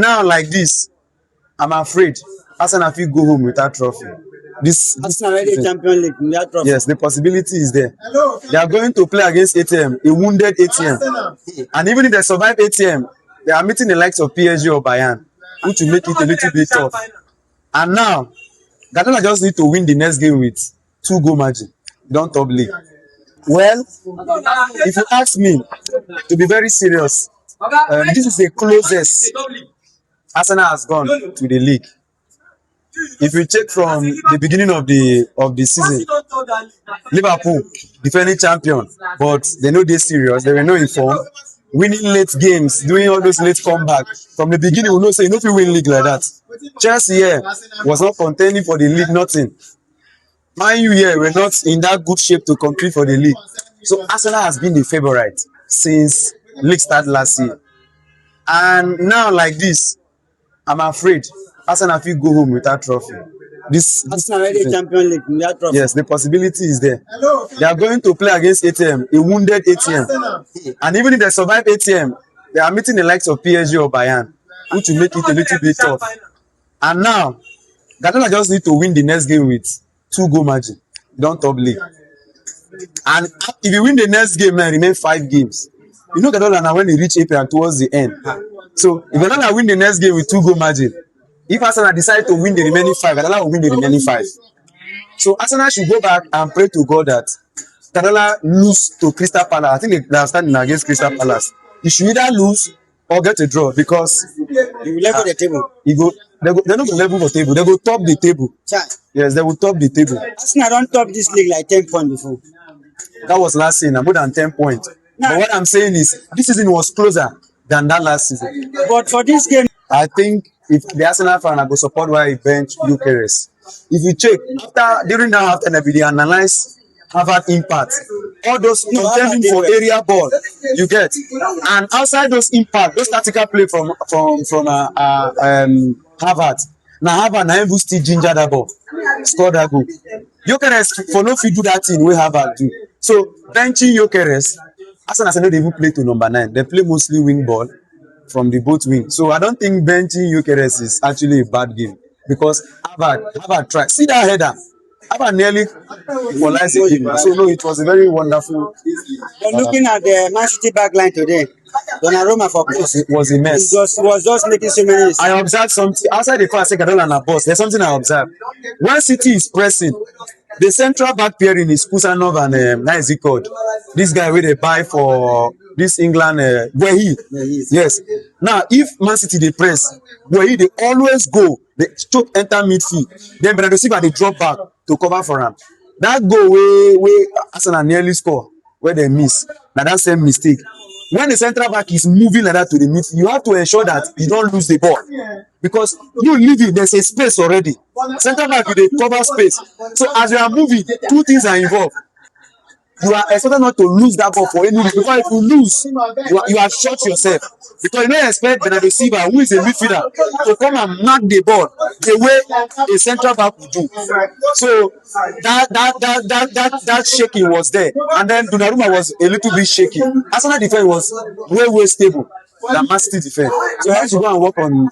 Now, like this, I'm afraid Arsenal fit go home without trophy. This Arsenal already Champions League without trophy. yes, the possibility is there. They are going to play against ATM, a wounded ATM, and even if they survive ATM, they are meeting the likes of PSG or Bayern, which will make it a little bit tough. And now, Guardiola just need to win the next game with 2-goal margin. Don't top league. Well, if you ask me, to be very serious, this is the closest Arsenal has gone to the league. If you check from the beginning of the season, Liverpool defending champion, but they know they're serious. They were not informed, winning late games, doing all those late comeback. From the beginning, we know say you know if you win league like that. Chelsea here was not contending for the league, nothing. Man U here were not in that good shape to compete for the league. So Arsenal has been the favourite since league start last year. And now like this, I'm afraid Arsenal fit go home without trophy. This Arsenal already Champions League without trophy. yes, the possibility is there. They are going to play against ATM, a wounded ATM, and even if they survive ATM, they are meeting the likes of PSG or Bayern, which will make it a little bit tough. And now, Guardiola just need to win the next game with 2-goal margin. Don't top league. And if you win the next game, now remain 5 games. You know Guardiola now when they reach April and towards the end. So if Guardiola win the next game with 2-goal margin, if Arsenal decide to win the remaining 5, Guardiola will win the remaining 5. So Arsenal should go back and pray to God that Guardiola lose to Crystal Palace. I think they are standing against Crystal Palace. He should either lose or get a draw because You will level the table. they're not going to level the table. They go top the table. Chai. Yes, they will top the table. Arsenal don't top this league like 10 points before. That was last season, more than 10 points. But what I'm saying is, this season was closer than that last season. But for this game, I think if the Arsenal fan I go support why he bench Eucharist. If you check, during that half time, they analyze Harvard impact. All those contending for area ball, you get. And outside those impact, those tactical play from Harvard. Now Harvard na even still ginger that ball, score that goal. Eucharist for no fit do that thing wey Harvard do. So benching Eucharist, Arsenal say no dey even play to number 9. They play mostly wing ball from the both wing. So I don't think benching Eucharist is actually a bad game because Harvard tried. See that header? Harvard nearly equalized the game. So no, it was a very wonderful. but looking at the Man City back line today, Donnarumma for close. It was a mess. Was just making so many. I observed something outside the court. I said Guardiola na boss. There's something I observed. When City is pressing, the central back pairing is Kusanov and that is it called. This guy where they buy for this England where he yes. Now if Man City they press, where he they always go, they choke enter midfield. Then Bernardo Silva they drop back to cover for him. That goal where Arsenal nearly score where they miss. Now that same mistake. When the central back is moving like that to the midfield, you have to ensure that you don't lose the ball. Because you leave it, there's a space already. Central back, you cover space. So as you are moving, 2 things are involved. You are expected not to lose that ball for any reason. Because if you lose, you have shot yourself. Because you don't expect Bernardo Silva, who is a midfielder, to come and mark the ball the way a central back would do. So that shaking was there. And then Donnarumma was a little bit shaky. Arsenal defense was way stable than Man City defense. So I have to go and work on